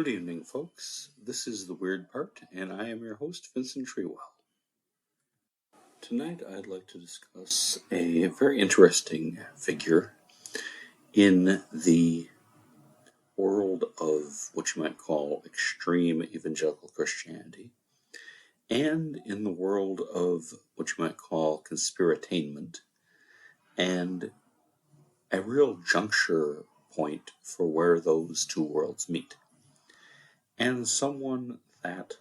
Good evening, folks. This is The Weird Part, and I am your host, Vincent Treewell. Tonight, I'd like to discuss a very interesting figure in the world of what you might call extreme evangelical Christianity, and in the world of what you might call conspiritainment, and a real juncture point for where those two worlds meet. And someone that,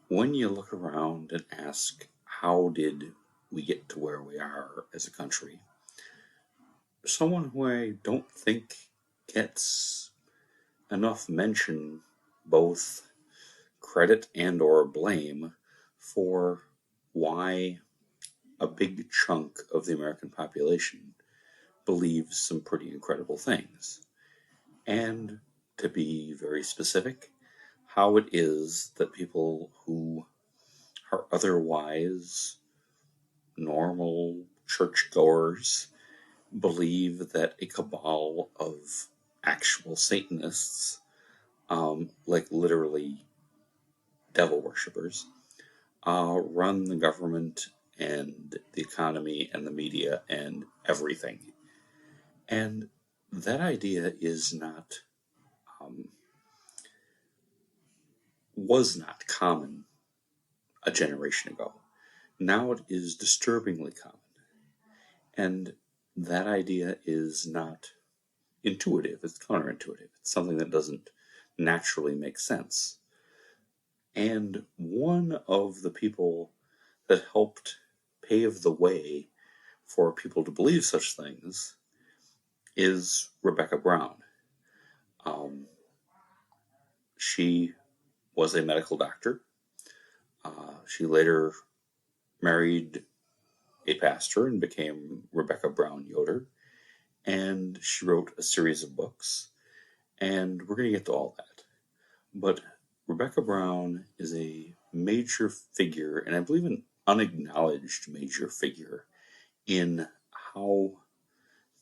when you look around and ask, how did we get to where we are as a country? Someone who I don't think gets enough mention, both credit and or blame, for why a big chunk of the American population believes some pretty incredible things. And to be very specific, how it is that people who are otherwise normal churchgoers believe that a cabal of actual Satanists, like literally devil worshippers, run the government and the economy and the media and everything. And that idea is not, was not common a generation ago. Now it is disturbingly common. And that idea is not intuitive, it's counterintuitive. It's something that doesn't naturally make sense. And one of the people that helped pave the way for people to believe such things is Rebecca Brown. She was a medical doctor. She later married a pastor and became Rebecca Brown-Yoderand, and she wrote a series of books, and we're going to get to all that. But Rebecca Brown is a major figure, and I believe an unacknowledged major figure, in how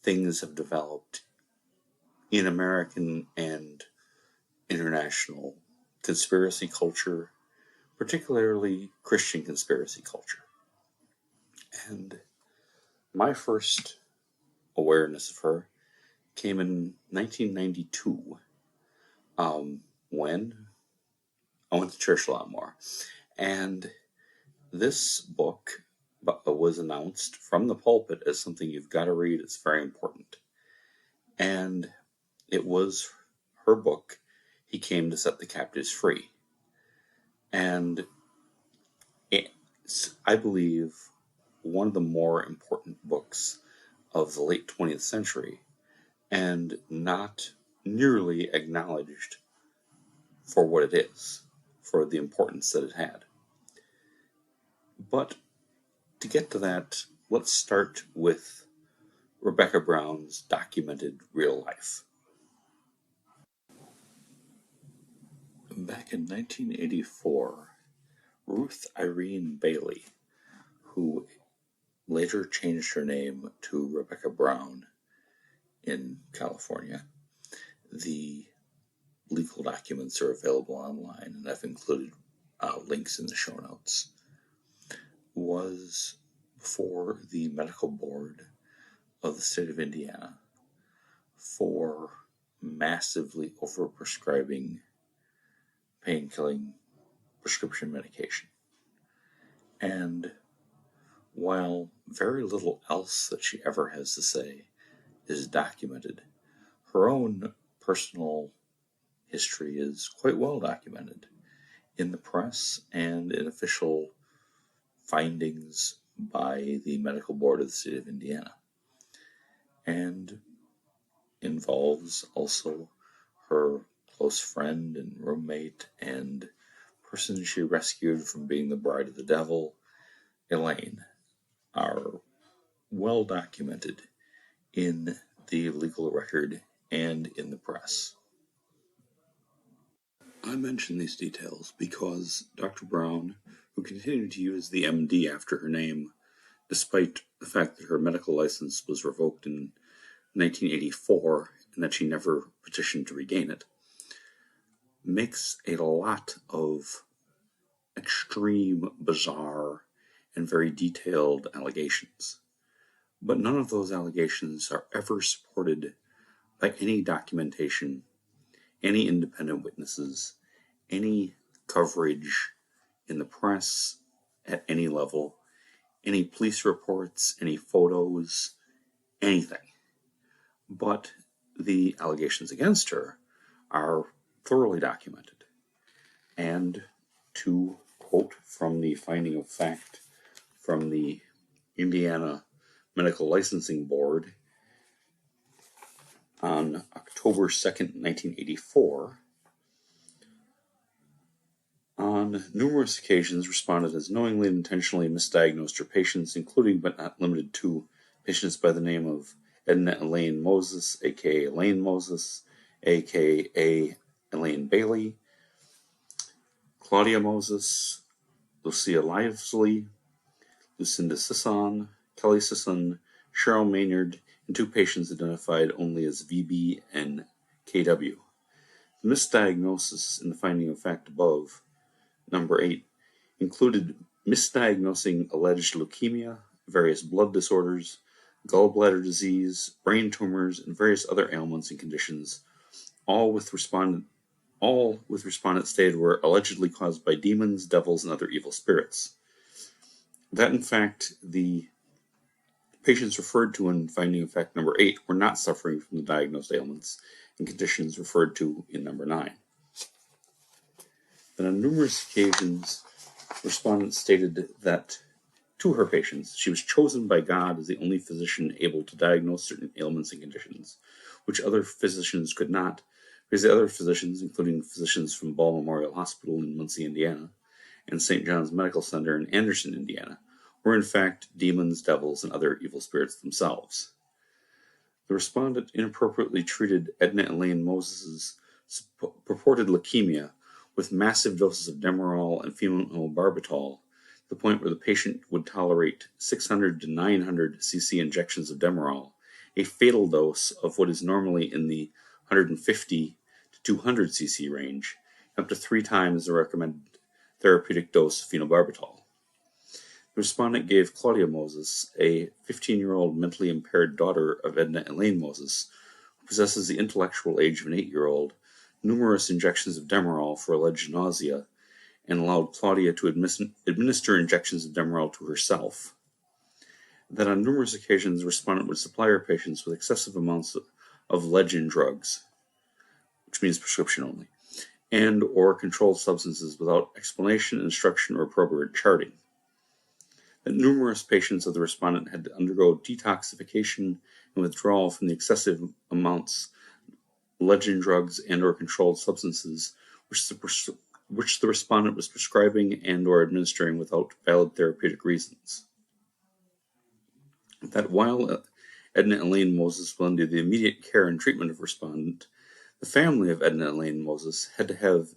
things have developed in American and international conspiracy culture, particularly Christian conspiracy culture. And my first awareness of her came in 1992, when I went to church a lot more. And this book was announced from the pulpit as something you've got to read. It's very important. And it was her book, He Came to Set the Captives Free. And it's, I believe, one of the more important books of the late 20th century, and not nearly acknowledged for what it is, for the importance that it had. But to get to that, let's start with Rebecca Brown's documented real life. Back in 1984, Ruth Irene Bailey, who later changed her name to Rebecca Brown in California. The legal documents are available online, and I've included links in the show notes. Was before the medical board of the state of Indiana for massively overprescribing pain-killing prescription medication. And while very little else that she ever has to say is documented, her own personal history is quite well documented in the press and in official findings by the medical board of the state of Indiana, and involves also her close friend and roommate and person she rescued from being the bride of the devil, Elaine, are well documented in the legal record and in the press. I mention these details because Dr. Brown, who continued to use the MD after her name, despite the fact that her medical license was revoked in 1984 and that she never petitioned to regain it, makes a lot of extreme, bizarre, and very detailed allegations. But none of those allegations are ever supported by any documentation, any independent witnesses, any coverage in the press at any level, any police reports, any photos, anything. But the allegations against her are thoroughly documented. And to quote from the finding of fact from the Indiana Medical Licensing Board on October 2nd, 1984, on numerous occasions, respondent has knowingly and intentionally misdiagnosed her patients, including but not limited to patients by the name of Edna Elaine Moses, a.k.a. Elaine Moses, a.k.a. Elaine Bailey, Claudia Moses, Lucia Livesley, Lucinda Sisson, Kelly Sisson, Cheryl Maynard, and 2 patients identified only as VB and KW. The misdiagnosis in the finding of fact above, number 8, included misdiagnosing alleged leukemia, various blood disorders, gallbladder disease, brain tumors, and various other ailments and conditions, all with respondent stated were allegedly caused by demons, devils, and other evil spirits. That, in fact, the patients referred to in finding of fact number 8 were not suffering from the diagnosed ailments and conditions referred to in number 9. Then on numerous occasions, respondents stated that to her patients, she was chosen by God as the only physician able to diagnose certain ailments and conditions, which other physicians could not, because the other physicians, including physicians from Ball Memorial Hospital in Muncie, Indiana, and St. John's Medical Center in Anderson, Indiana, were in fact demons, devils, and other evil spirits themselves. The respondent inappropriately treated Edna Elaine Moses' purported leukemia with massive doses of Demerol and phenobarbital, to the point where the patient would tolerate 600 to 900 cc injections of Demerol, a fatal dose of what is normally in the 150 to 200 cc range, up to 3 times the recommended therapeutic dose of phenobarbital. The respondent gave Claudia Moses, a 15-year-old mentally impaired daughter of Edna Elaine Moses, who possesses the intellectual age of an 8-year-old, numerous injections of Demerol for alleged nausea, and allowed Claudia to administer injections of Demerol to herself. That on numerous occasions the respondent would supply her patients with excessive amounts of legend drugs, which means prescription only, and or controlled substances without explanation, instruction, or appropriate charting. That numerous patients of the respondent had to undergo detoxification and withdrawal from the excessive amounts legend drugs and or controlled substances which the respondent was prescribing and or administering without valid therapeutic reasons. That while Edna Elaine Moses was under the immediate care and treatment of respondent, the family of Edna Elaine Moses had to have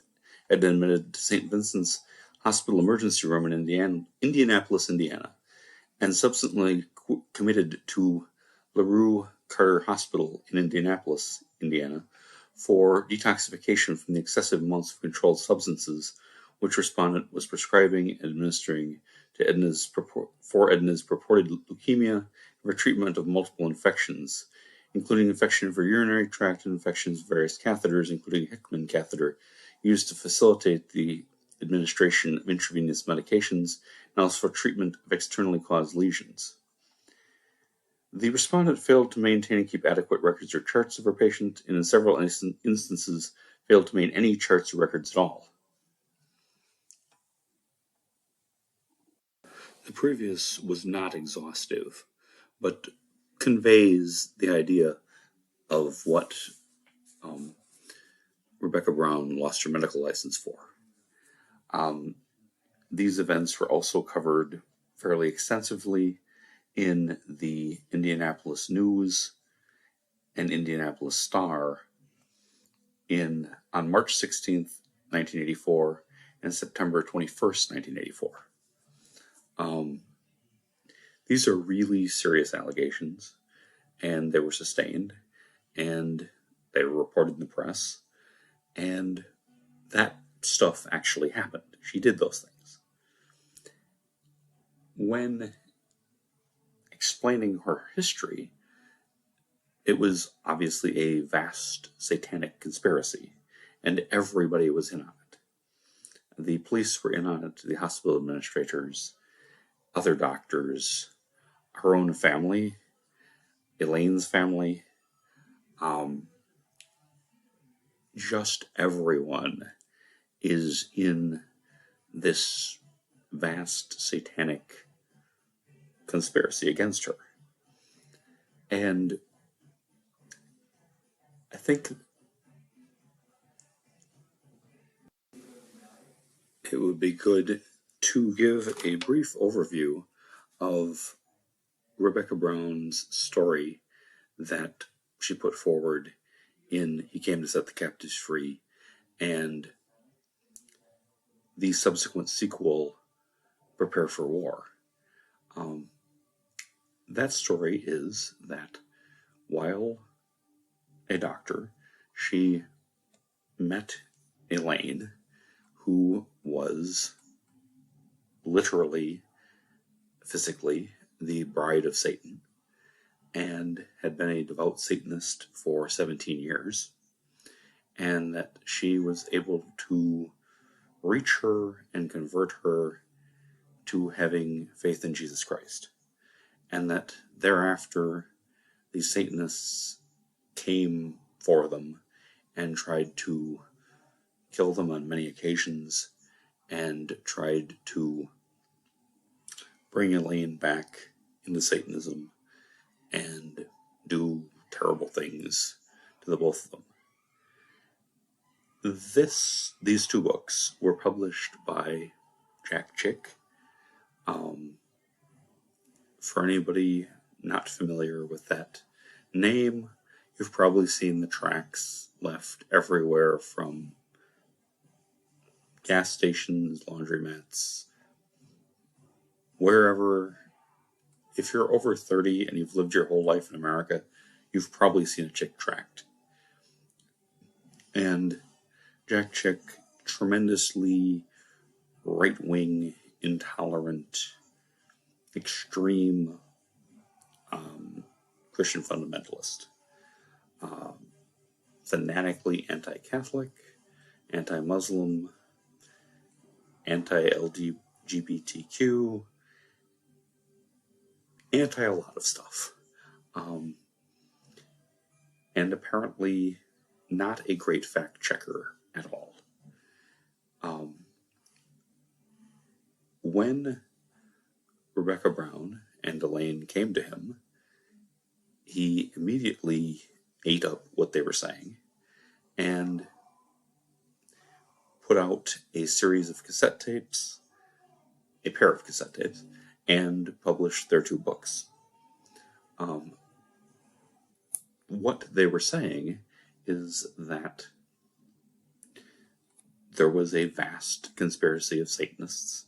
Edna admitted to St. Vincent's Hospital Emergency Room in Indianapolis, Indiana, and subsequently committed to LaRue Carter Hospital in Indianapolis, Indiana, for detoxification from the excessive amounts of controlled substances which respondent was prescribing and administering to Edna's purported leukemia and for treatment of multiple infections, including infection of her urinary tract and infections of various catheters, including a Hickman catheter, used to facilitate the administration of intravenous medications and also for treatment of externally caused lesions. The respondent failed to maintain and keep adequate records or charts of her patient, and in several instances failed to maintain any charts or records at all. The previous was not exhaustive, but conveys the idea of what Rebecca Brown lost her medical license for. These events were also covered fairly extensively in the Indianapolis News and Indianapolis Star on March 16th, 1984 and September 21st, 1984. These are really serious allegations, and they were sustained, and they were reported in the press, and that stuff actually happened. She did those things. When explaining her history, it was obviously a vast satanic conspiracy, and everybody was in on it. The police were in on it, the hospital administrators, other doctors, her own family, Elaine's family, just everyone is in this vast satanic conspiracy against her. And I think it would be good to give a brief overview of Rebecca Brown's story that she put forward in He Came to Set the Captives Free, and the subsequent sequel, Prepare for War. That story is that while a doctor, she met Elaine, who was literally, physically, the bride of Satan, and had been a devout Satanist for 17 years, and that she was able to reach her and convert her to having faith in Jesus Christ. And that thereafter, the Satanists came for them and tried to kill them on many occasions, and tried to bring Elaine back into Satanism and do terrible things to the both of them. These two books were published by Jack Chick. For anybody not familiar with that name, you've probably seen the tracks left everywhere, from gas stations, laundromats, wherever. If you're over 30 and you've lived your whole life in America, you've probably seen a Chick tract. And Jack Chick, tremendously right-wing, intolerant, extreme Christian fundamentalist, fanatically anti-Catholic, anti-Muslim, anti-LGBTQ, anti a lot of stuff, and apparently not a great fact checker at all. When Rebecca Brown and Elaine came to him, he immediately ate up what they were saying and put out a series of cassette tapes, a pair of cassette tapes, and published their two books. What they were saying is that there was a vast conspiracy of Satanists,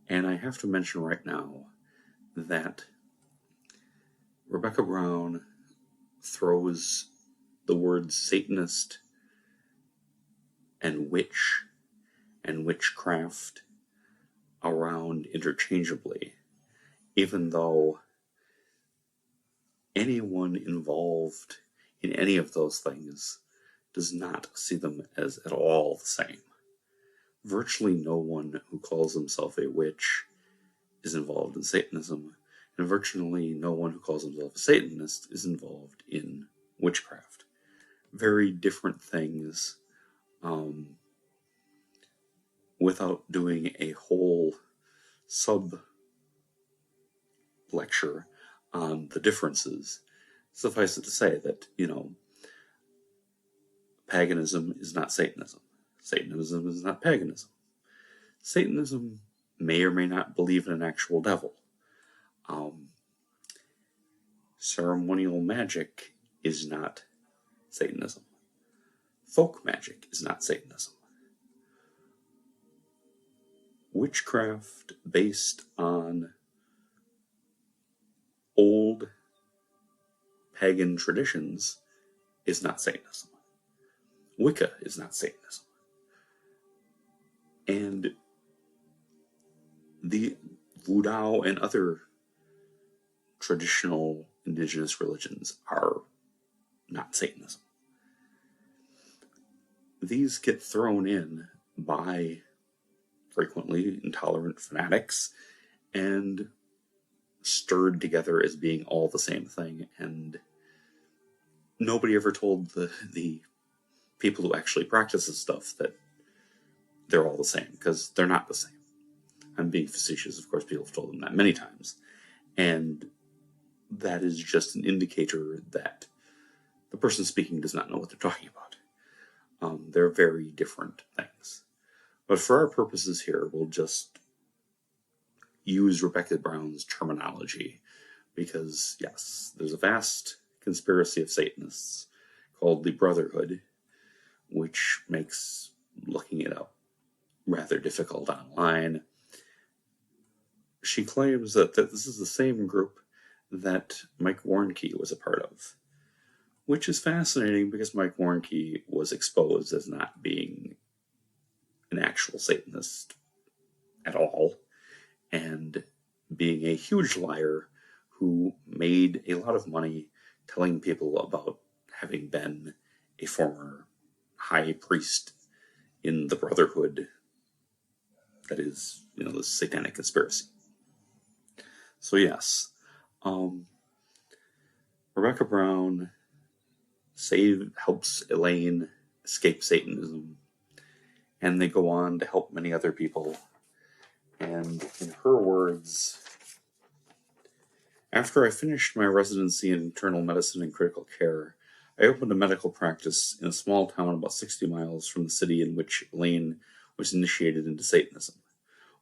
and I have to mention right now that Rebecca Brown throws the words Satanist and witch and witchcraft around interchangeably, even though anyone involved in any of those things does not see them as at all the same. Virtually no one who calls himself a witch is involved in Satanism, and virtually no one who calls himself a Satanist is involved in witchcraft. Very different things, without doing a whole sub-lecture on the differences. Suffice it to say that, paganism is not Satanism. Satanism is not paganism. Satanism may or may not believe in an actual devil. Ceremonial magic is not Satanism. Folk magic is not Satanism. Witchcraft based on old pagan traditions is not Satanism. Wicca is not Satanism. And the Voodoo and other traditional indigenous religions are not Satanism. These get thrown in by frequently intolerant fanatics and stirred together as being all the same thing, and nobody ever told the people who actually practice this stuff that they're all the same, because they're not the same. I'm being facetious, of course. People have told them that many times, and that is just an indicator that the person speaking does not know what they're talking about. They're very different things. But for our purposes here, we'll just use Rebecca Brown's terminology, because, yes, there's a vast conspiracy of Satanists called the Brotherhood, which makes looking it up rather difficult online. She claims that this is the same group that Mike Warnke was a part of, which is fascinating because Mike Warnke was exposed as not being an actual Satanist at all, and being a huge liar who made a lot of money telling people about having been a former high priest in the Brotherhood that is, the Satanic conspiracy. So yes, Rebecca Brown helps Elaine escape Satanism, and they go on to help many other people. And in her words, after I finished my residency in internal medicine and critical care, I opened a medical practice in a small town about 60 miles from the city in which Elaine was initiated into Satanism.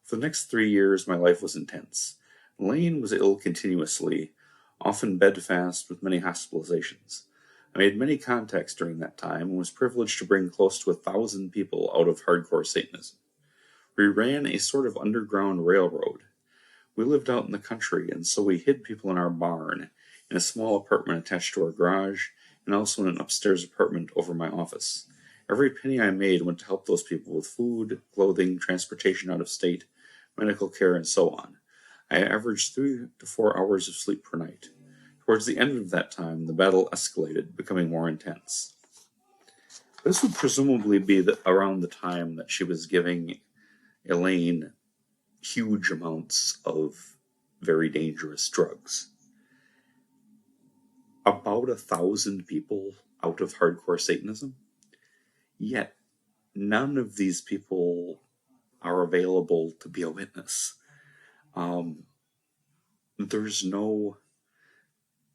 For the next 3 years, my life was intense. Elaine was ill continuously, often bedfast with many hospitalizations. I made many contacts during that time and was privileged to bring close to 1,000 people out of hardcore Satanism. We ran a sort of underground railroad. We lived out in the country, and so we hid people in our barn, in a small apartment attached to our garage, and also in an upstairs apartment over my office. Every penny I made went to help those people with food, clothing, transportation out of state, medical care, and so on. I averaged 3 to 4 hours of sleep per night. Towards the end of that time, the battle escalated, becoming more intense. This would presumably be around the time that she was giving Elaine huge amounts of very dangerous drugs. About 1,000 people out of hardcore Satanism, yet none of these people are available to be a witness.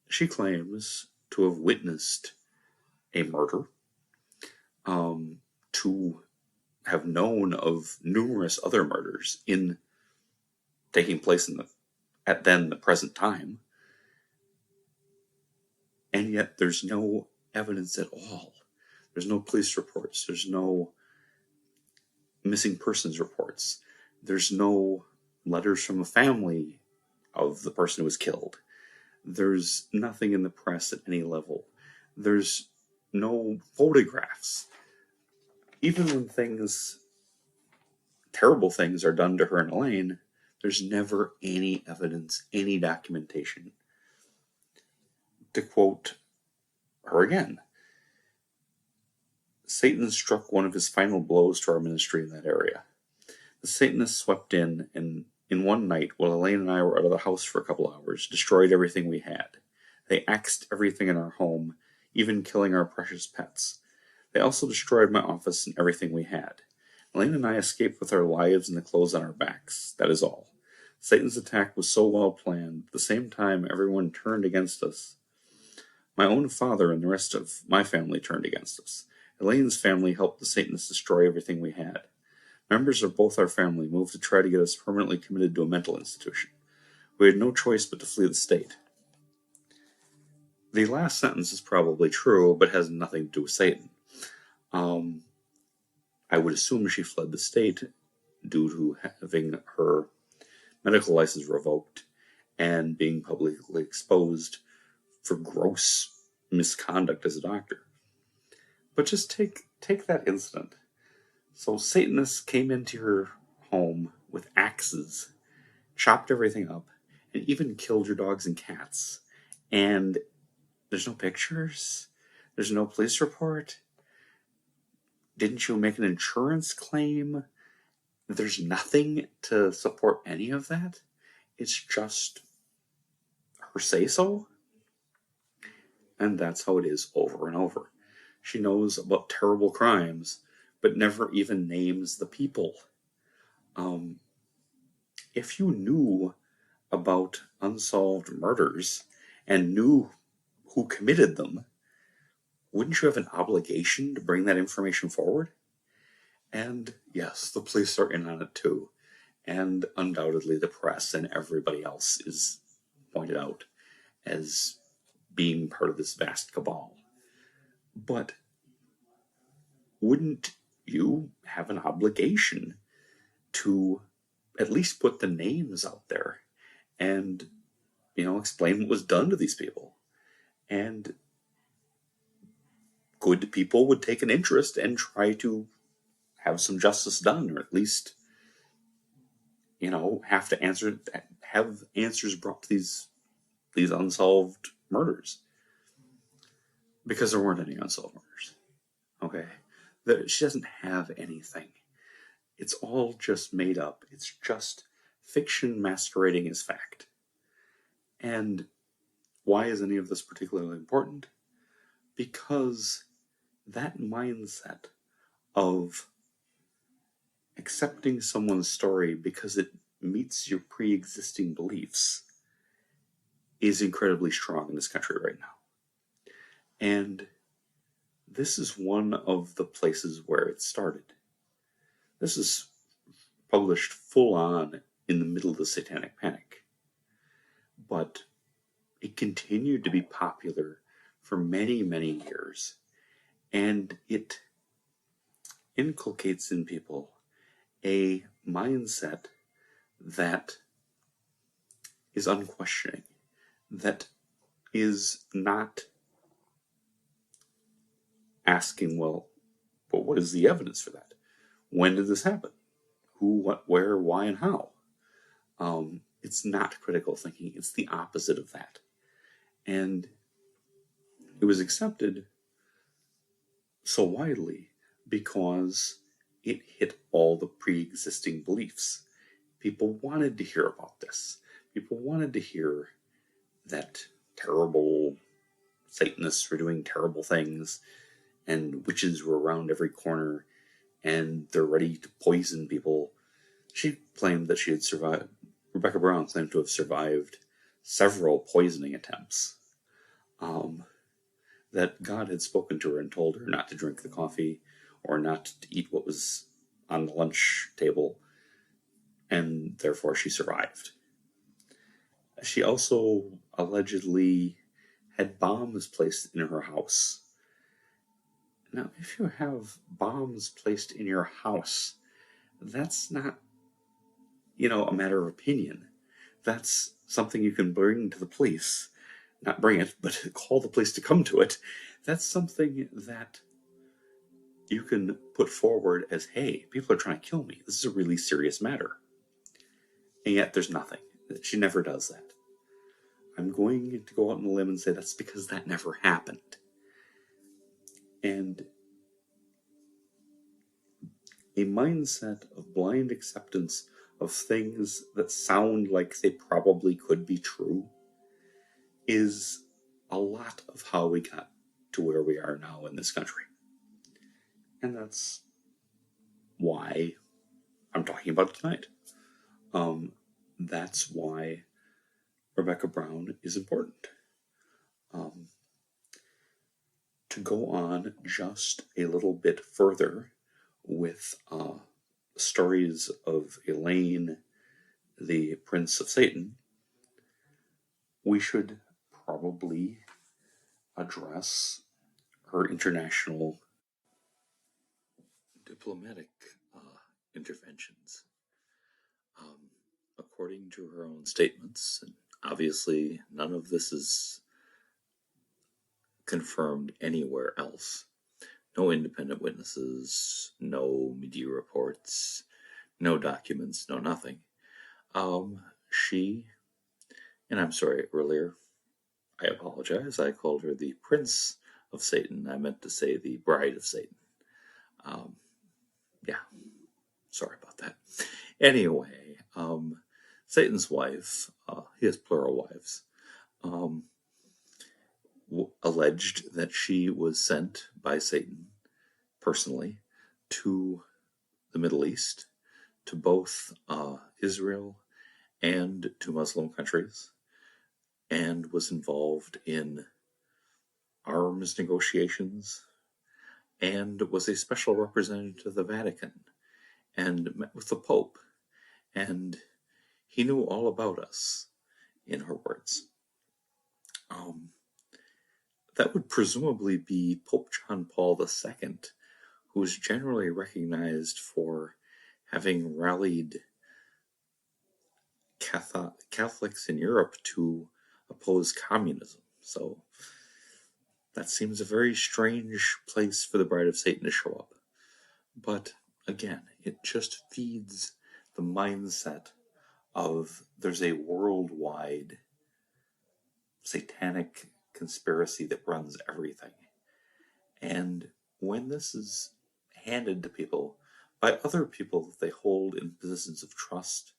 She claims to have witnessed a murder, to have known of numerous other murders taking place at the present time, and yet there's no evidence at all. There's no police reports. There's no missing persons reports. There's no letters from a family of the person who was killed. There's nothing in the press at any level. There's no photographs. Even when terrible things are done to her and Elaine, there's never any evidence, any documentation. To quote her again, Satan struck one of his final blows to our ministry in that area. The Satanists swept in, and in one night, while Elaine and I were out of the house for a couple hours, destroyed everything we had. They axed everything in our home, even killing our precious pets. They also destroyed my office and everything we had. Elaine and I escaped with our lives and the clothes on our backs. That is all. Satan's attack was so well planned. At the same time, everyone turned against us. My own father and the rest of my family turned against us. Elaine's family helped the Satanists destroy everything we had. Members of both our family moved to try to get us permanently committed to a mental institution. We had no choice but to flee the state. The last sentence is probably true, but has nothing to do with Satan. I would assume she fled the state due to having her medical license revoked and being publicly exposed for gross misconduct as a doctor. But just take that incident. So Satanists came into your home with axes, chopped everything up, and even killed your dogs and cats. And there's no pictures? There's no police report? Didn't you make an insurance claim? There's nothing to support any of that? It's just her say-so? And that's how it is over and over. She knows about terrible crimes, but never even names the people. If you knew about unsolved murders and knew who committed them, wouldn't you have an obligation to bring that information forward? And yes, the police are in on it too. And undoubtedly the press and everybody else is pointed out as being part of this vast cabal. But wouldn't you have an obligation to at least put the names out there and, explain what was done to these people? And good people would take an interest and try to have some justice done, or at least, have answers brought to these unsolved murders. Because there weren't any unsolved murders. Okay? She doesn't have anything. It's all just made up. It's just fiction masquerading as fact. And why is any of this particularly important? Because that mindset of accepting someone's story because it meets your pre-existing beliefs is incredibly strong in this country right now. And this is one of the places where it started. This is published full on in the middle of the Satanic Panic. But it continued to be popular for many, many years. And it inculcates in people a mindset that is unquestioning, that is not asking, well, but what is the evidence for that? When did this happen? Who, what, where, why, and how? It's not critical thinking. It's the opposite of that. And it was accepted so widely because it hit all the pre-existing beliefs. People wanted to hear about this. People wanted to hear that terrible Satanists were doing terrible things and witches were around every corner and they're ready to poison people. She claimed that she had survived. Rebecca Brown claimed to have survived several poisoning attempts. That God had spoken to her and told her not to drink the coffee or not to eat what was on the lunch table, and therefore she survived. She also allegedly had bombs placed in her house. Now, if you have bombs placed in your house, that's not, a matter of opinion. That's something you can bring to the police. Not bring it, but call the police to come to it. That's something that you can put forward as, hey, people are trying to kill me. This is a really serious matter. And yet there's nothing. She never does that. I'm going to go out on a limb and say that's because that never happened. And a mindset of blind acceptance of things that sound like they probably could be true is a lot of how we got to where we are now in this country. And that's why I'm talking about it tonight. That's why Rebecca Brown is important. To go on just a little bit further with stories of Elaine, the Prince of Satan, we should probably address her international diplomatic interventions. According to her own statements, and obviously none of this is confirmed anywhere else, no independent witnesses, no media reports, no documents, no nothing. She, and I'm sorry, earlier, I apologize, I called her the Prince of Satan. I meant to say the Bride of Satan. Yeah, sorry about that. Anyway, Satan's wife, he has plural wives, alleged that she was sent by Satan personally to the Middle East, to both Israel and to Muslim countries, and was involved in arms negotiations, and was a special representative to the Vatican, and met with the Pope, and he knew all about us, in her words. That would presumably be Pope John Paul II, who is generally recognized for having rallied Catholics in Europe to oppose communism. So that seems a very strange place for the Bride of Satan to show up. But again, it just feeds the mindset of there's a worldwide satanic conspiracy that runs everything. And when this is handed to people by other people that they hold in positions of trust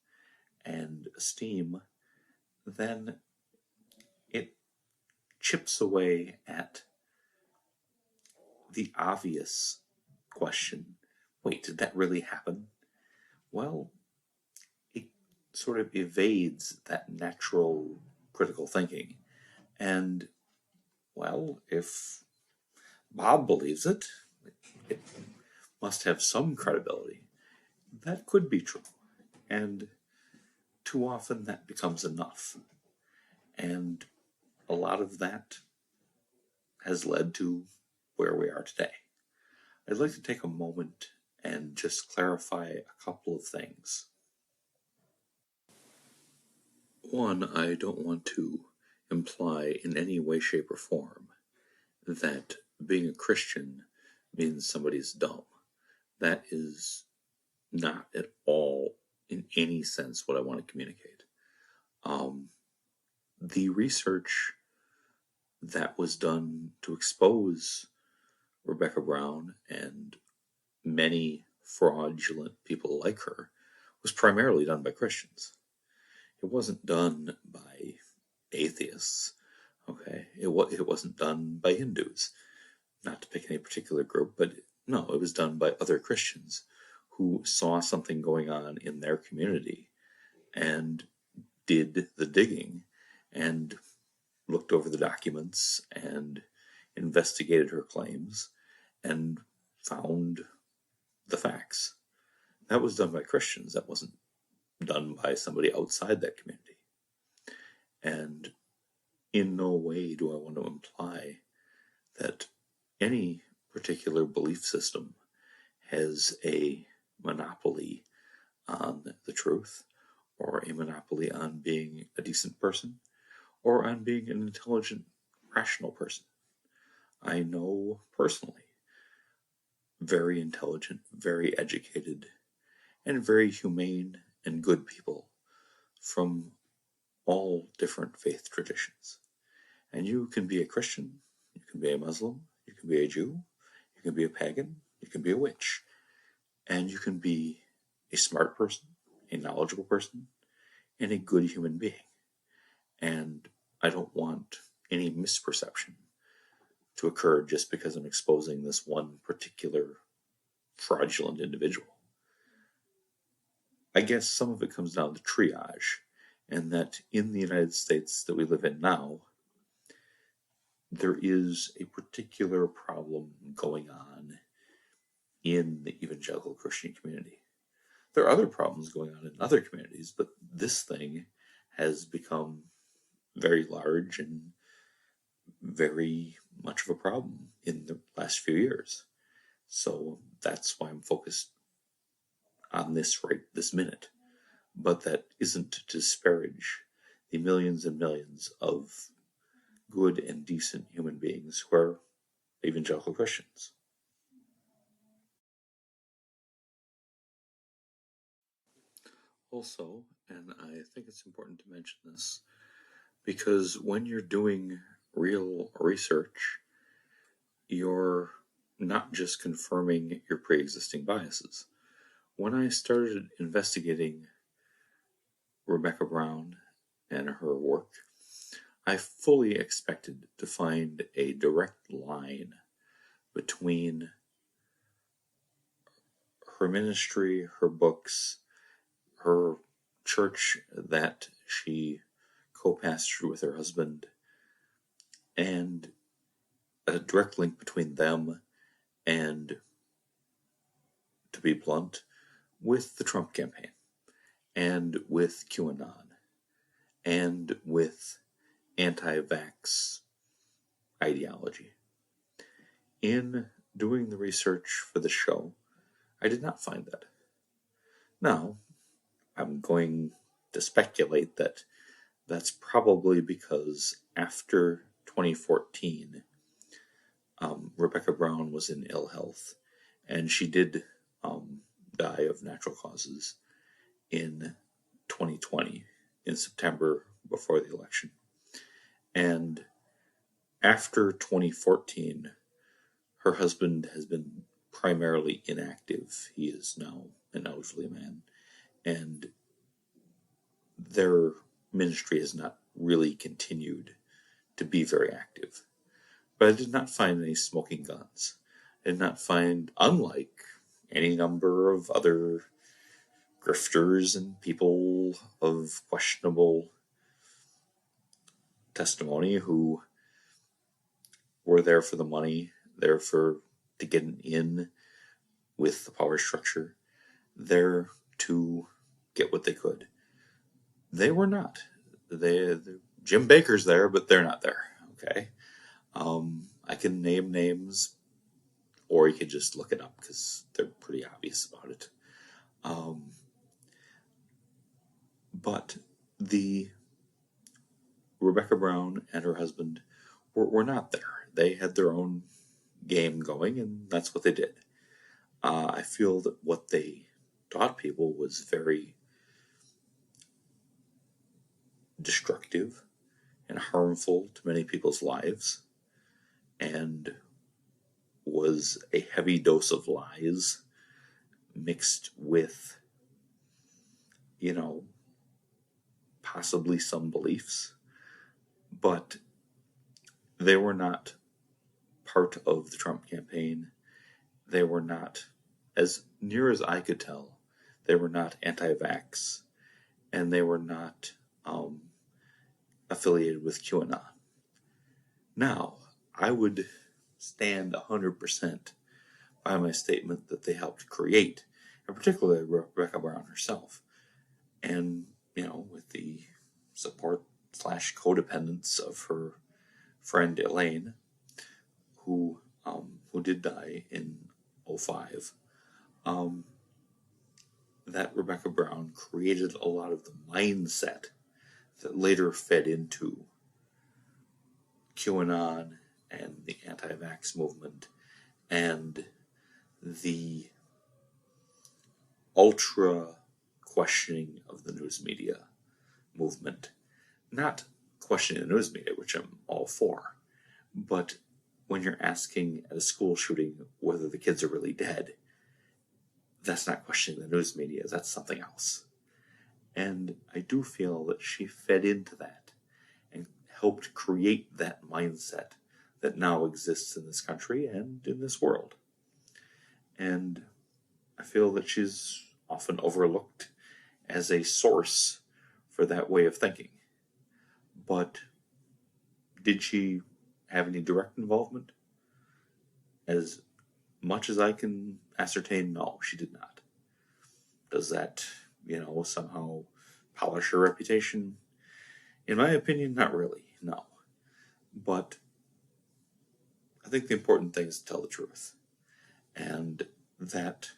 and esteem, then it chips away at the obvious question, wait, did that really happen? Well, it sort of evades that natural critical thinking. And, well, if Bob believes it, it must have some credibility. That could be true. And too often that becomes enough. And a lot of that has led to where we are today. I'd like to take a moment and just clarify a couple of things. One, I don't want to imply in any way, shape, or form that being a Christian means somebody's dumb. That is not at all, in any sense, what I want to communicate. The research that was done to expose Rebecca Brown and many fraudulent people like her was primarily done by Christians. It wasn't done by atheists, okay? It wasn't done by Hindus, not to pick any particular group, but no, it was done by other Christians who saw something going on in their community and did the digging and looked over the documents and investigated her claims and found the facts. That was done by Christians. That wasn't done by somebody outside that community. And in no way do I want to imply that any particular belief system has a monopoly on the truth, or a monopoly on being a decent person, or on being an intelligent, rational person. I know personally very intelligent, very educated, and very humane and good people from all different faith traditions. And you can be a Christian, you can be a Muslim, you can be a Jew, you can be a pagan, you can be a witch, and you can be a smart person, a knowledgeable person, and a good human being. And I don't want any misperception to occur just because I'm exposing this one particular fraudulent individual. I guess some of it comes down to triage, and that in the United States that we live in now, there is a particular problem going on in the evangelical Christian community. There are other problems going on in other communities, but this thing has become very large and very much of a problem in the last few years. So that's why I'm focused on this right this minute. But that isn't to disparage the millions and millions of good and decent human beings who are evangelical Christians. Also, and I think it's important to mention this, because when you're doing real research, you're not just confirming your pre-existing biases. When I started investigating Rebecca Brown and her work, I fully expected to find a direct line between her ministry, her books, her church that she co-pastored with her husband, and a direct link between them and, to be blunt, with the Trump campaign, and with QAnon, and with anti-vax ideology. In doing the research for the show, I did not find that. Now, I'm going to speculate that that's probably because after 2014, Rebecca Brown was in ill health, and she did die of natural causes in 2020, in September, before the election. And after 2014, her husband has been primarily inactive. He is now an elderly man, and their ministry has not really continued to be very active. But I did not find any smoking guns. I did not find, unlike any number of other grifters and people of questionable testimony who were there for the money, there to get an in with the power structure, there to get what they could. They were not. Jim Baker's there, but they're not there. Okay. I can name names, or you could just look it up because they're pretty obvious about it. But the Rebecca Brown and her husband were not there. They had their own game going, and that's what they did. I feel that what they taught people was very destructive and harmful to many people's lives, and was a heavy dose of lies mixed with, possibly some beliefs. But they were not part of the Trump campaign. They were not, as near as I could tell, they were not anti-vax, and they were not affiliated with QAnon. Now, I would stand 100% by my statement that they helped create, and particularly Rebecca Brown herself, and, with the support / codependence of her friend Elaine, who did die in 2005, that Rebecca Brown created a lot of the mindset that later fed into QAnon and the anti-vax movement and the ultra questioning of the news media movement. Not questioning the news media, which I'm all for, but when you're asking at a school shooting whether the kids are really dead, that's not questioning the news media, that's something else. And I do feel that she fed into that and helped create that mindset that now exists in this country and in this world. And I feel that she's often overlooked as a source for that way of thinking. But did she have any direct involvement? As much as I can ascertain, no, she did not. Does that, somehow polish her reputation? In my opinion, not really, no. But I think the important thing is to tell the truth. And that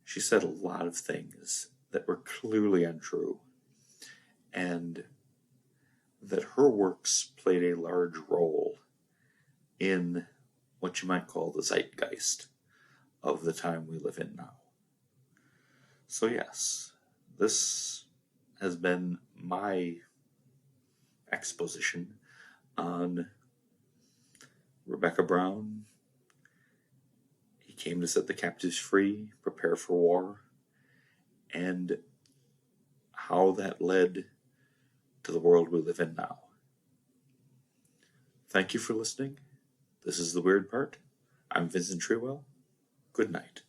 she said a lot of things that were clearly untrue. And that her works played a large role in what you might call the zeitgeist of the time we live in now. So yes, this has been my exposition on Rebecca Brown. He came to set the captives free, prepare for war, and how that led to the world we live in now. Thank you for listening. This is The Weird Part. I'm Vincent Trewell. Good night.